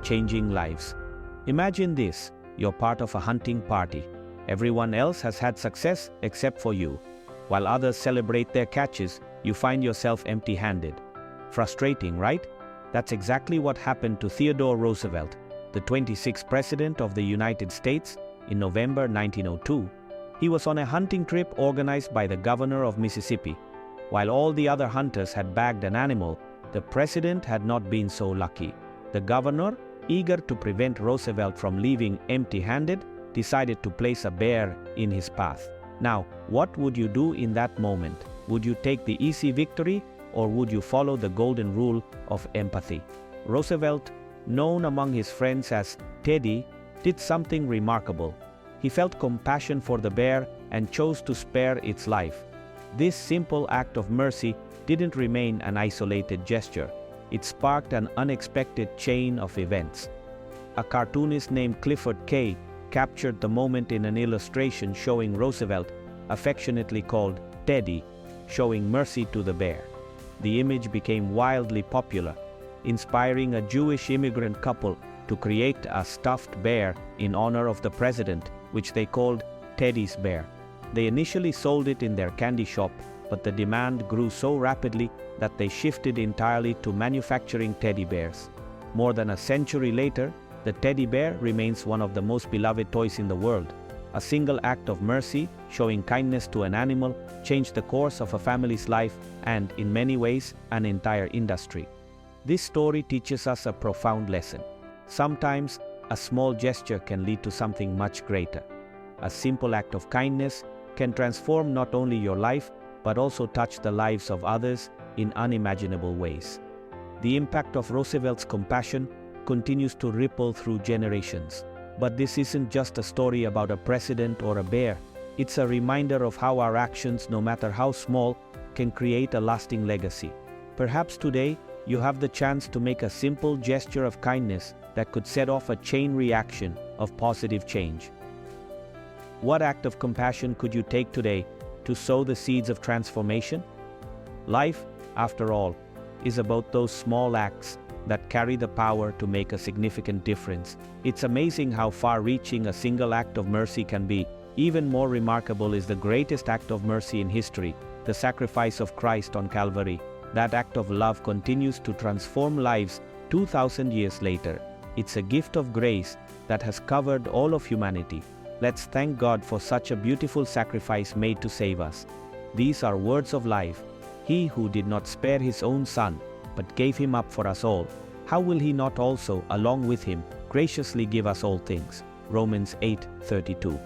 changing lives. Imagine this: you're part of a hunting party. Everyone else has had success except for you. While others celebrate their catches, you find yourself empty-handed. Frustrating, right? That's exactly what happened to Theodore Roosevelt, the 26th President of the United States, in November 1902. He was on a hunting trip organized by the governor of Mississippi. While all the other hunters had bagged an animal, the president had not been so lucky. The governor, eager to prevent Roosevelt from leaving empty-handed, decided to place a bear in his path. Now, what would you do in that moment? Would you take the easy victory, or would you follow the golden rule of empathy? Roosevelt, known among his friends as Teddy, did something remarkable. He felt compassion for the bear and chose to spare its life. This simple act of mercy didn't remain an isolated gesture. It sparked an unexpected chain of events. A cartoonist named Clifford Kay captured the moment in an illustration showing Roosevelt, affectionately called Teddy, showing mercy to the bear. The image became wildly popular, inspiring a Jewish immigrant couple to create a stuffed bear in honor of the president, which they called Teddy's Bear. They initially sold it in their candy shop, but the demand grew so rapidly that they shifted entirely to manufacturing teddy bears. More than a century later, the teddy bear remains one of the most beloved toys in the world. A single act of mercy, showing kindness to an animal, changed the course of a family's life and, in many ways, an entire industry. This story teaches us a profound lesson. Sometimes, a small gesture can lead to something much greater. A simple act of kindness can transform not only your life, but also touch the lives of others in unimaginable ways. The impact of Roosevelt's compassion continues to ripple through generations. But this isn't just a story about a president or a bear. It's a reminder of how our actions, no matter how small, can create a lasting legacy. Perhaps today, you have the chance to make a simple gesture of kindness that could set off a chain reaction of positive change. What act of compassion could you take today to sow the seeds of transformation? Life, after all, is about those small acts that carry the power to make a significant difference. It's amazing how far-reaching a single act of mercy can be. Even more remarkable is the greatest act of mercy in history, the sacrifice of Christ on Calvary. That act of love continues to transform lives 2,000 years later. It's a gift of grace that has covered all of humanity. Let's thank God for such a beautiful sacrifice made to save us. These are words of life. He who did not spare his own son, but gave him up for us all, how will he not also, along with him, graciously give us all things? Romans 8:32.